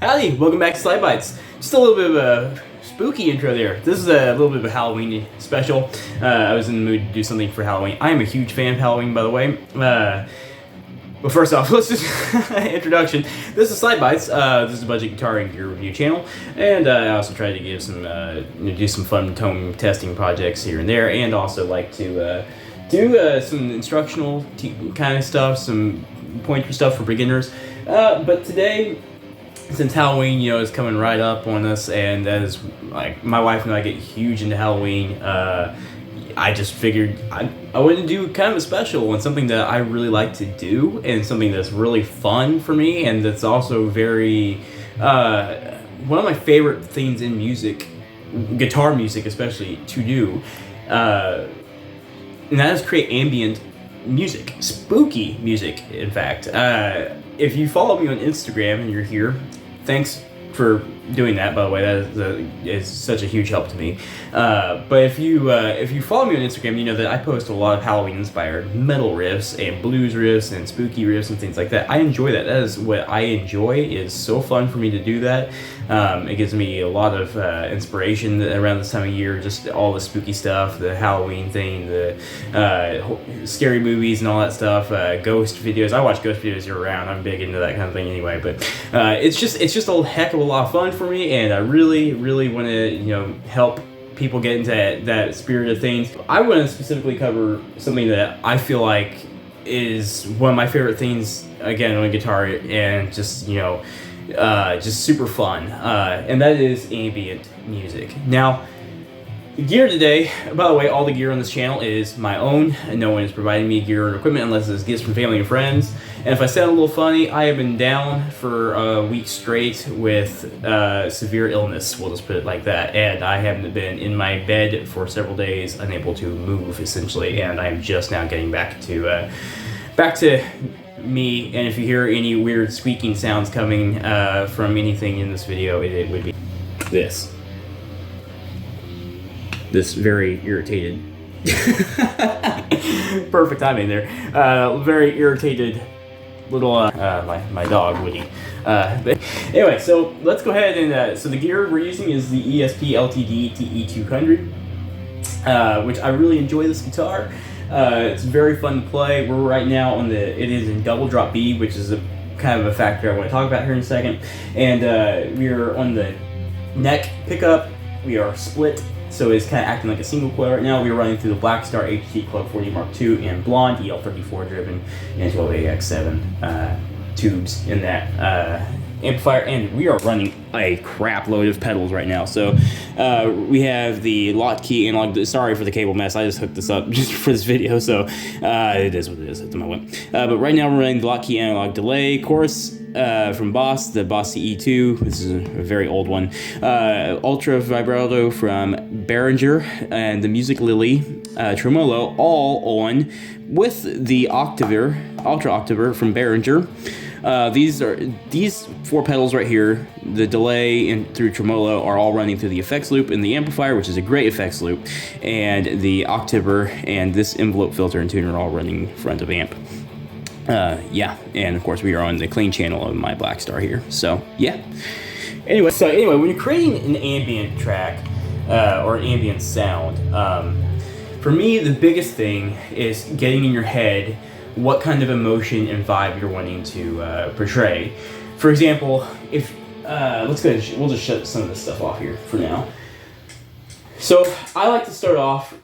Howdy, welcome back to SlydeBytes. Just a little bit of a spooky intro there. This is a little bit of a Halloween special. I was in the mood to do something for Halloween. I am a huge fan of Halloween, by the way. Well, first off, let's just introduction. This is SlydeBytes. This is a budget guitar and gear review channel, and I also try to give some do some fun tone testing projects here and there, and also like to do some instructional kind of stuff, some pointer stuff for beginners. But today, since Halloween, is coming right up on us, and that is like my wife and I get huge into Halloween. I just figured I would do kind of a special on something that I really like to do, and something that's really fun for me, and that's also very one of my favorite things in music, guitar music especially, to do, and that is create ambient music, spooky music. In fact, if you follow me on Instagram and you're here, thanks for doing that, by the way. That is such a huge help to me. But if you follow me on Instagram, you know that I post a lot of Halloween-inspired metal riffs and blues riffs and spooky riffs and things like that. I enjoy that. That is what I enjoy. It's so fun for me to do that. It gives me a lot of inspiration around this time of year. Just all the spooky stuff, the Halloween thing, the scary movies and all that stuff. Ghost videos. I watch ghost videos year-round. I'm big into that kind of thing anyway. But it's just a heck of a lot of fun for me, and I really want to help people get into that spirit of things. I want to specifically cover something that I feel like is one of my favorite things, again, on a guitar, and just just super fun, and that is ambient music. Now, the gear today, by the way, all the gear on this channel is my own. No one is providing me gear or equipment unless it's gifts from family and friends. And if I sound a little funny, I have been down for a week straight with severe illness, we'll just put it like that. And I haven't been in my bed for several days, unable to move, essentially. And I'm just now getting back to me. And if you hear any weird squeaking sounds coming from anything in this video, it would be this. This very irritated, perfect timing there, very irritated little, my dog, Woody. But anyway, so let's go ahead and, so the gear we're using is the ESP LTD TE200, which I really enjoy this guitar. It's very fun to play. We're right now on it is in double drop B, which is a kind of a factor I want to talk about here in a second. And we are on the neck pickup. We are split, so it's kind of acting like a single coil right now. We're running through the Blackstar HT Club 40 Mark II in blonde, EL34 driven, and 12AX7 tubes in that amplifier, and we are running a crap load of pedals right now. So we have the Lotkey analog. Sorry for the cable mess. I just hooked this up just for this video, so it is what it is at the moment. But right now we're running the Lotkey analog delay chorus from Boss, the Boss CE2. This is a very old one. Ultra vibrato from Behringer, and the Musiclily Tremolo, all on with the Ovtaver, Ultra Ovtaver from Behringer. These four pedals right here, the delay and through Tremolo, are all running through the effects loop in the amplifier, which is a great effects loop, and the Ovtaver and this envelope filter and tuner are all running front of amp. Yeah, and of course we are on the clean channel of my Blackstar here. So yeah. Anyway, when you're creating an ambient track, or ambient sound. For me, the biggest thing is getting in your head what kind of emotion and vibe you're wanting to portray. For example, if let's go ahead, we'll just shut some of this stuff off here for now. So I like to start off,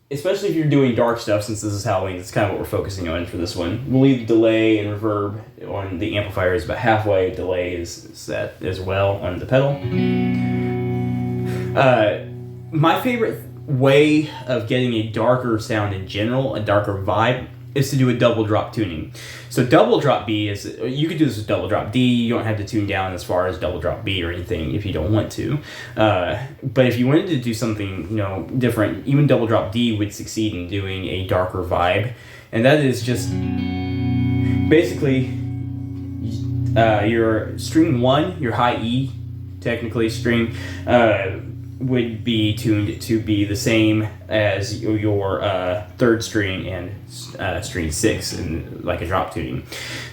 especially if you're doing dark stuff, since this is Halloween, that's kind of what we're focusing on for this one. We'll leave delay and reverb on the amplifier is about halfway. Delay is set as well on the pedal. My favorite way of getting a darker sound in general, a darker vibe, is to do a double drop tuning. So double drop B is, you could do this with double drop D, you don't have to tune down as far as double drop B or anything if you don't want to. But if you wanted to do something, different, even double drop D would succeed in doing a darker vibe. And that is just basically your string 1, your high E, technically string, would be tuned to be the same as your 3rd string and string 6 in like a drop tuning.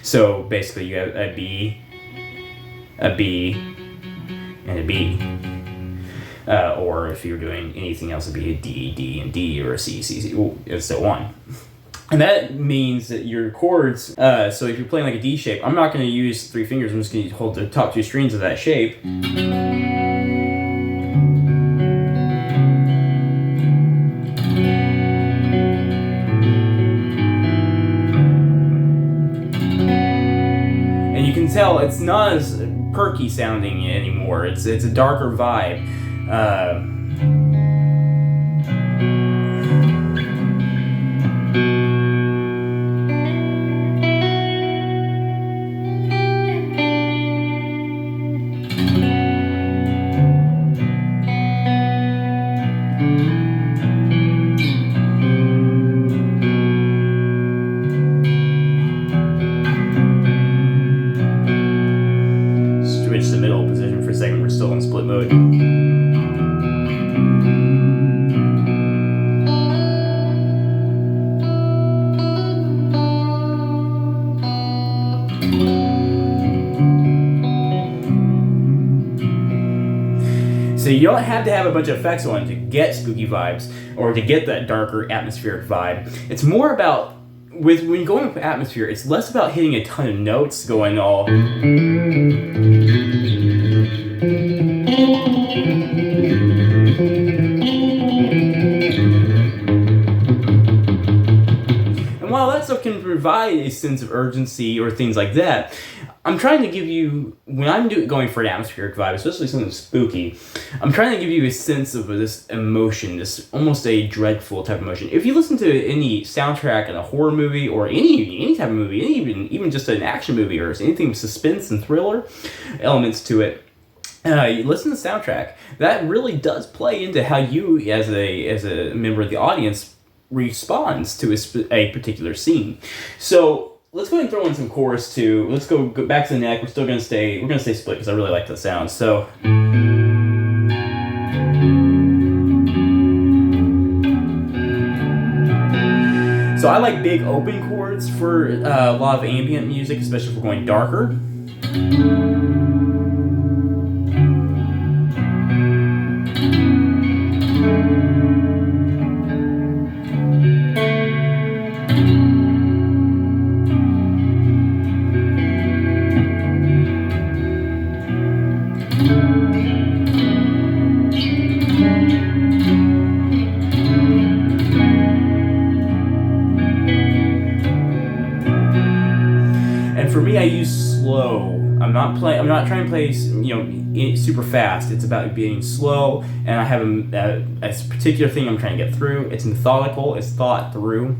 So basically you have a B, and a B. Or if you're doing anything else, it'd be a D, D, and D, or a C, C, C, and so on. And that means that your chords, so if you're playing like a D shape, I'm not going to use 3 fingers, I'm just going to hold the top 2 strings of that shape. Tell it's not as perky sounding anymore. It's a darker vibe. So you don't have to have a bunch of effects on to get spooky vibes or to get that darker atmospheric vibe. It's more about, when you're going with atmosphere, it's less about hitting a ton of notes going all... And while that stuff can provide a sense of urgency or things like that, I'm trying to give you, when I'm going for an atmospheric vibe, especially something spooky, I'm trying to give you a sense of this emotion, this almost a dreadful type of emotion. If you listen to any soundtrack in a horror movie or any type of movie, even just an action movie or anything with suspense and thriller elements to it, you listen to the soundtrack, that really does play into how you, as a member of the audience, responds to a particular scene. So let's go ahead and throw in some chorus too. Let's go back to the neck. We're gonna stay split because I really like the sound. So I like big open chords for a lot of ambient music, especially if we're going darker. For me, I use slow. I'm not trying to play, super fast. It's about being slow, and I have a particular thing I'm trying to get through. It's methodical. It's thought through.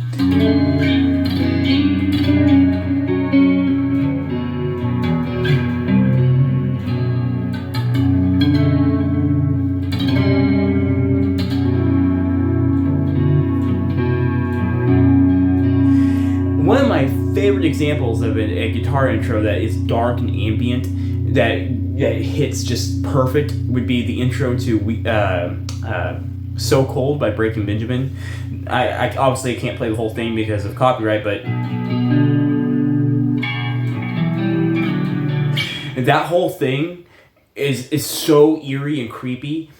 One of my favorite examples of a guitar intro that is dark and ambient that hits just perfect would be the intro to So Cold by Breaking Benjamin. I obviously can't play the whole thing because of copyright, but that whole thing is so eerie and creepy,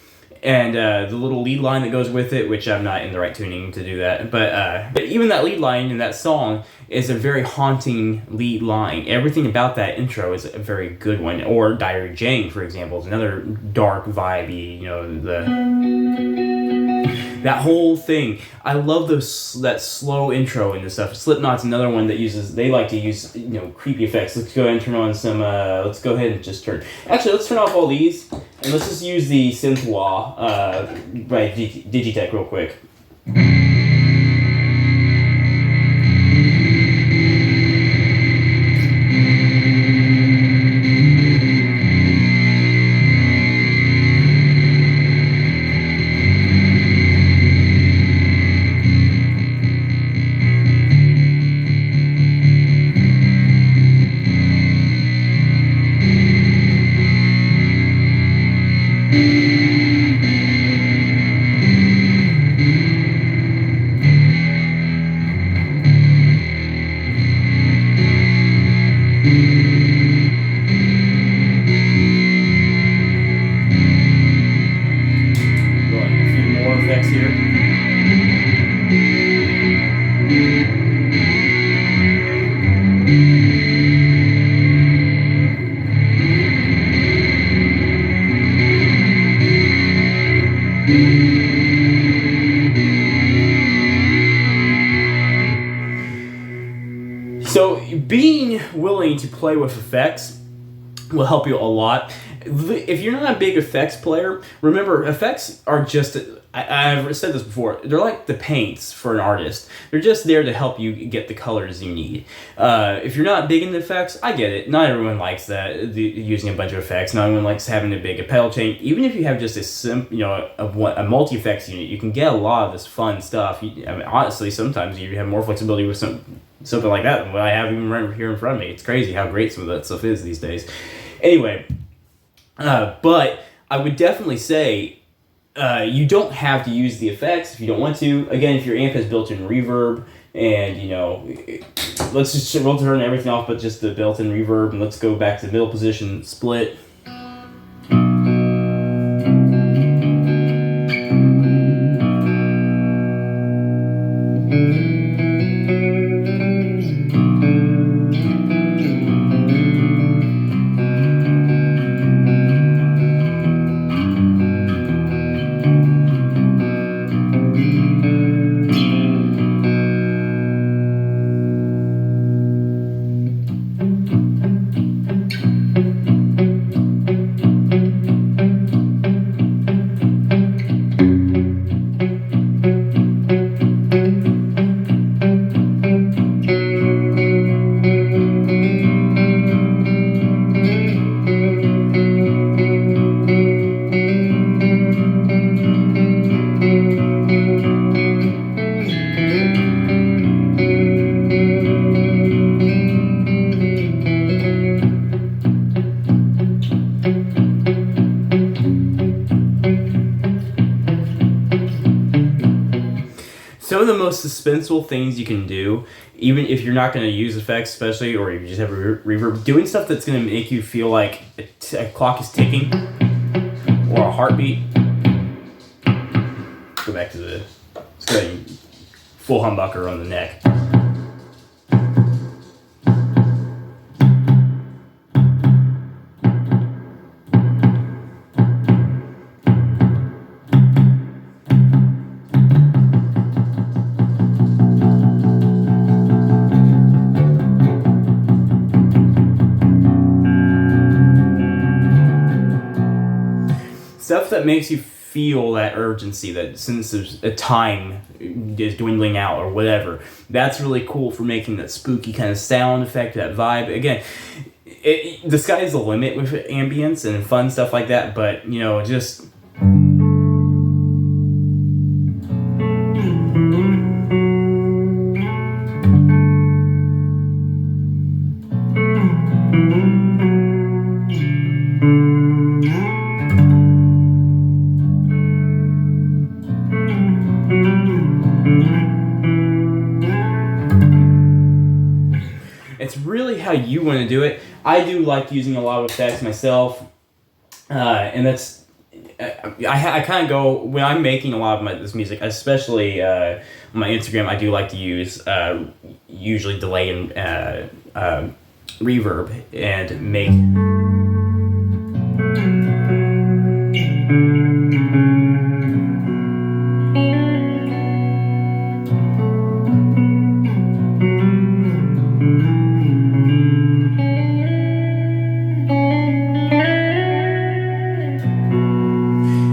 and the little lead line that goes with it, which I'm not in the right tuning to do that, but even that lead line in that song is a very haunting lead line. Everything about that intro is a very good one. Or Diary Jane, for example, is another dark, vibey, that whole thing. I love that slow intro and stuff. Slipknot's another one that they like to use, creepy effects. Let's go ahead and turn on some, let's go ahead and just actually, let's turn off all these, and let's just use the Synth Wah by DigiTech real quick. So being willing to play with effects will help you a lot. If you're not a big effects player, remember, effects are just, I've said this before, they're like the paints for an artist. They're just there to help you get the colors you need. If you're not big into effects, I get it. Not everyone likes that, using a bunch of effects. Not everyone likes having a big pedal chain. Even if you have just a multi-effects unit, you can get a lot of this fun stuff. Honestly, sometimes you have more flexibility with something like that than what I have even right here in front of me. It's crazy how great some of that stuff is these days. Anyway, but I would definitely say you don't have to use the effects if you don't want to. Again, if your amp has built-in reverb, and we'll turn everything off but just the built-in reverb, and let's go back to the middle position split. Some of the most suspenseful things you can do, even if you're not going to use effects, especially, or you just have reverb, doing stuff that's going to make you feel like a clock is ticking or a heartbeat. Go back to let's go ahead and full humbucker on the neck. Stuff that makes you feel that urgency, that sense of a time is dwindling out or whatever. That's really cool for making that spooky kind of sound effect, that vibe. Again, the sky's the limit with ambience and fun stuff like that, but, just... It's really how you want to do it. I do like using a lot of effects myself, and that's I kind of go, when I'm making a lot of this music, especially on my Instagram, I do like to use usually delay and reverb and make.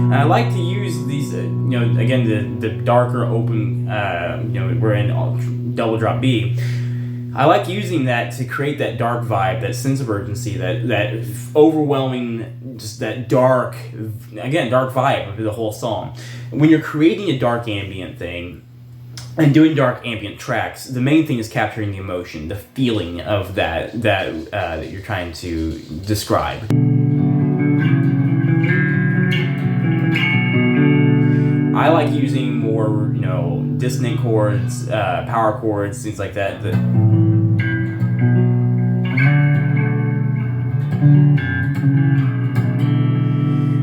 I like to use these, again, the darker open, we're in double drop B. I like using that to create that dark vibe, that sense of urgency, that overwhelming, just that dark vibe of the whole song. When you're creating a dark ambient thing and doing dark ambient tracks, the main thing is capturing the emotion, the feeling of that you're trying to describe. I like using more, dissonant chords, power chords, things like that.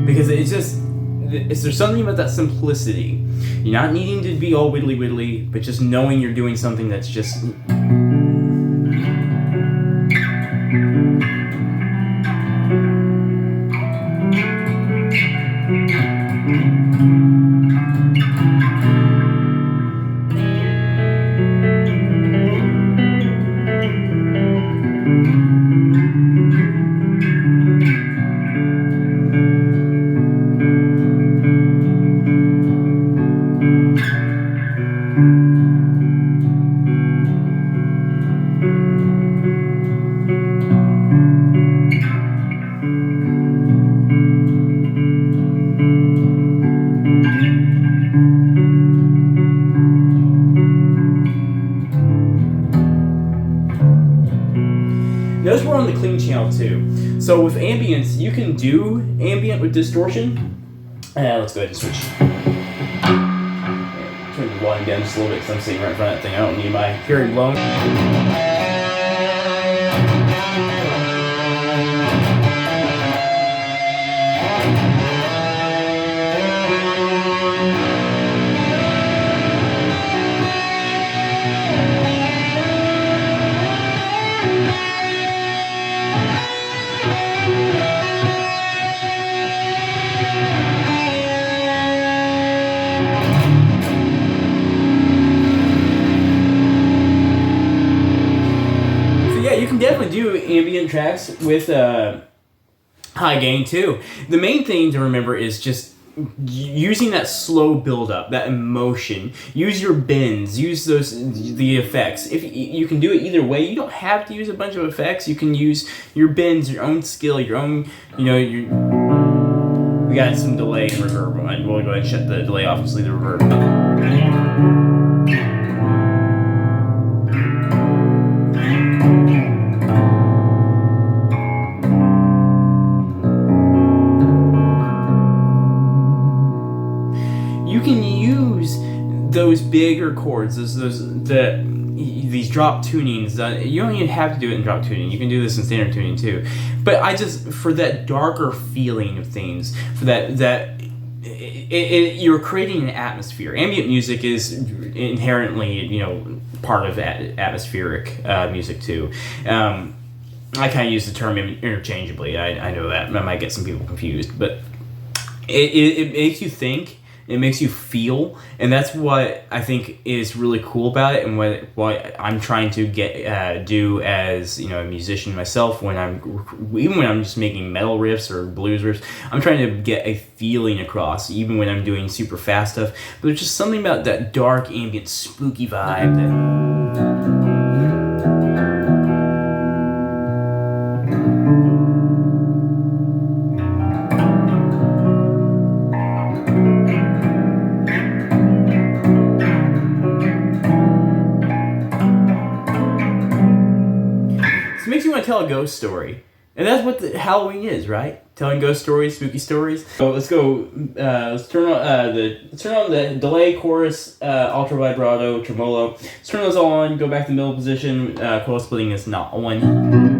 Because there's something about that simplicity. You're not needing to be all widdly, but just knowing you're doing something that's just. Notice we're on the clean channel too. So with Ambience, you can do ambient with distortion. Let's go ahead and switch. Turn the volume down just a little bit because I'm sitting right in front of that thing. I don't need my hearing blown. You can definitely do ambient tracks with high gain too. The main thing to remember is just using that slow build up, that emotion. Use your bends, use the effects. If you can do it either way, you don't have to use a bunch of effects. You can use your bends, your own skill, your own, we got some delay and reverb. We'll go ahead and shut the delay off and just leave the reverb. You can use those bigger chords, these drop tunings. You don't even have to do it in drop tuning. You can do this in standard tuning too. But for that darker feeling of things, for you're creating an atmosphere. Ambient music is inherently, part of that atmospheric music too. I kind of use the term interchangeably. I know that I might get some people confused, but it makes you think. It makes you feel, and that's what I think is really cool about it, and what I'm trying to do as a musician myself. Even when I'm just making metal riffs or blues riffs, I'm trying to get a feeling across. Even when I'm doing super fast stuff, but there's just something about that dark, ambient, spooky vibe that. It makes you want to tell a ghost story. And that's what Halloween is, right? Telling ghost stories, spooky stories. So let's go, let's turn on the delay, chorus, ultra vibrato, tremolo. Let's turn those all on, go back to the middle position, coil splitting is not on.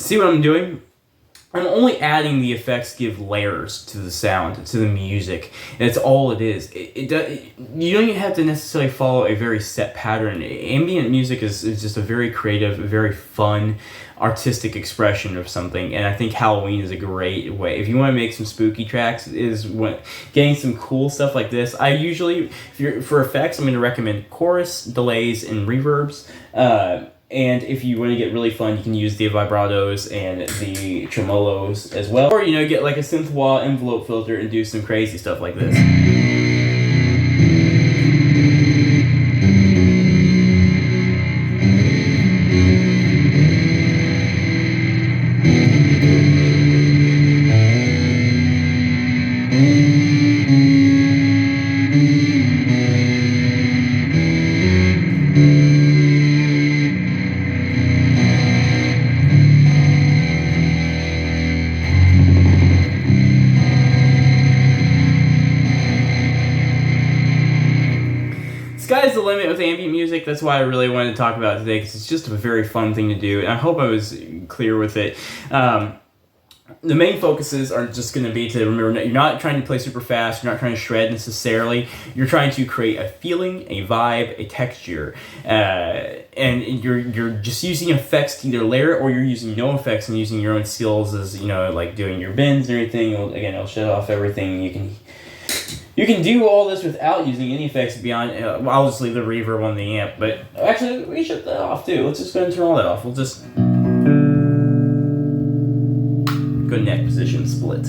see what I'm doing? I'm only adding the effects to give layers to the sound, to the music. That's all it is. You don't even have to necessarily follow a very set pattern. Ambient music is just a very creative, very fun, artistic expression of something, and I think Halloween is a great way. If you want to make some spooky tracks, getting some cool stuff like this. I usually, for effects, I'm going to recommend chorus, delays, and reverbs. And if you want to get really fun, you can use the vibratos and the tremolos as well. Or, get like a synth wah envelope filter and do some crazy stuff like this. Sky's the limit with ambient music. That's why I really wanted to talk about it today, because it's just a very fun thing to do, and I hope I was clear with it. The main focuses are just going to be to remember, you're not trying to play super fast, you're not trying to shred necessarily, you're trying to create a feeling, a vibe, a texture, and you're just using effects to either layer it, or you're using no effects and using your own skills as, like doing your bends and everything. Again, it'll shut off everything. You can do all this without using any effects beyond, I'll just leave the reverb on the amp, but actually, we shut that off too. Let's just go ahead and turn all that off. We'll just go neck position split.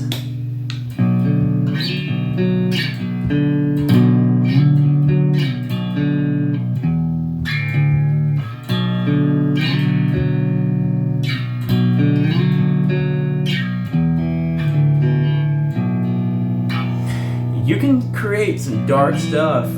You can create some dark stuff.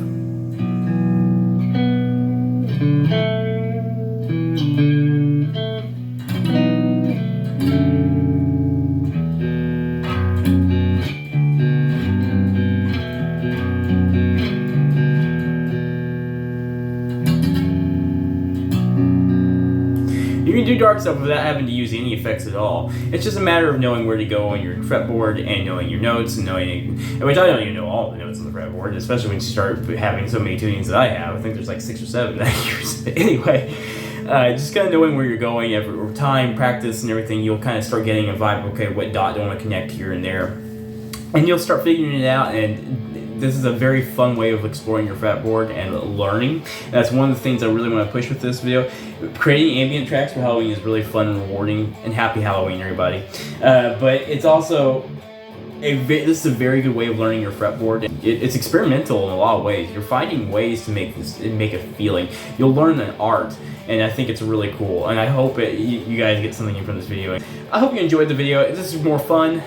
You can do dark stuff without having to use any effects at all. It's just a matter of knowing where to go on your fretboard and knowing your notes and which I don't even know all the notes on the fretboard, especially when you start having so many tunings that I have. I think there's like 6 or 7 that I use. Anyway, just kind of knowing where you're going over time, practice and everything, you'll kind of start getting a vibe of, okay, what dot do I want to connect here and there? And you'll start figuring it out, and this is a very fun way of exploring your fretboard and learning. That's one of the things I really want to push with this video. Creating ambient tracks for Halloween is really fun and rewarding, and happy Halloween, everybody. But it's also this is a very good way of learning your fretboard. It's experimental in a lot of ways. You're finding ways to make a feeling. You'll learn an art, and I think it's really cool. And I hope you guys get something from this video. I hope you enjoyed the video. This is more fun.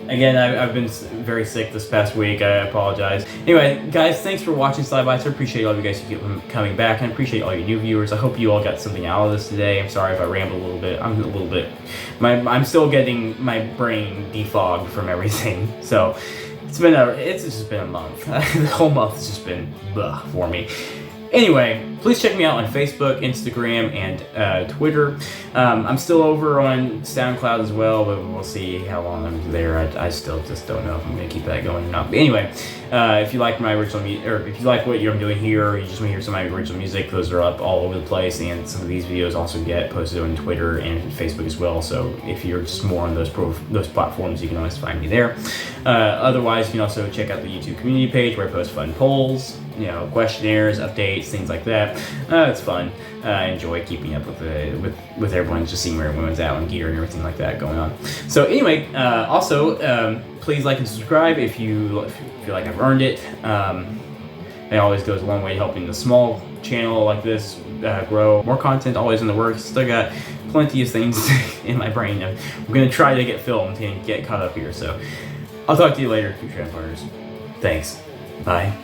I've been very sick this past week. I apologize. Anyway, guys, thanks for watching SlydeBytes. I appreciate all of you guys who keep coming back, and I appreciate all you new viewers. I hope you all got something out of this today. I'm sorry if I rambled a little bit. I'm still getting my brain defogged from everything. So it's just been a month. The whole month has just been blah for me. Anyway, please check me out on Facebook, Instagram, and Twitter. I'm still over on SoundCloud as well, but we'll see how long I'm there. I still just don't know if I'm going to keep that going or not. But anyway, if you like my original music, or if you like what I'm doing here, or you just want to hear some of my original music, those are up all over the place, and some of these videos also get posted on Twitter and Facebook as well. So if you're just more on those platforms, you can always find me there. Otherwise, you can also check out the YouTube community page where I post fun polls, questionnaires, updates, things like that. It's fun. I enjoy keeping up with everyone, just seeing where everyone's at on gear and everything like that going on. So anyway, also please like and subscribe if you feel like I've earned it. It always goes a long way helping the small channel like this grow. More content always in the works. Still got plenty of things in my brain. I'm going to try to get filmed and get caught up here. So I'll talk to you later, future partners. Thanks. Bye.